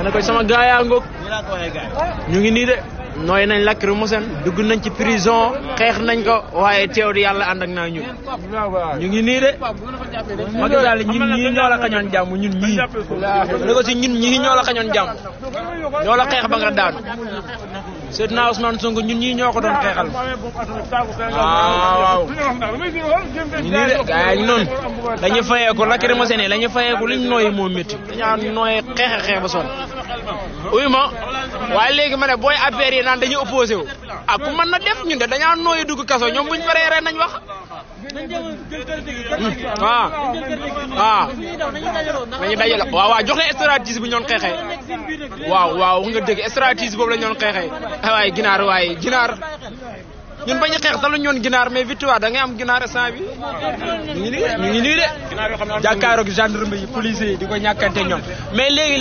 ne ko sama gaay yaa ngoog ñu ngi nii de nooy nañ lacrymogène dugg nañ ci prison xeex nañ ko waaye teew di yàlla ànd ak naa ñu ngi nii de Macky Sall ñun ñii ñoo la xañoon jàmm ñun ñii ne ko si ñun ñii ñoo la xañoon jàmm ñoo la xeex ba nga daanu Seydina Ousmane Sonko ñun ñii ñoo ko doon xeexal waaw ñu nii de gaay yi noonu dañu fayeeku lacrymogène dañu fayeeku liñ nooyi moo métti dañaa nooy xeex ba sonn uy ma waaye léegi ma ne booy affaire yi naan dañuy opposé wu ah ku mën na def ñun de dañaa nooyi dugg kaso ñoom buñ paree rek nañ wax nañu dajale waaw jox leen stratégie bu ñoon xeexee waaw nga dégg stratégie boobu la ñoon xeexee waaye ginaar ñun bañu xeex sax la ñoon ginaar mais victoire da ngay am ginaar instant bi ñu ngi nii de jàkkaaroog gendarme yi policiers yi di ko ñàkkante ñoom mais léegi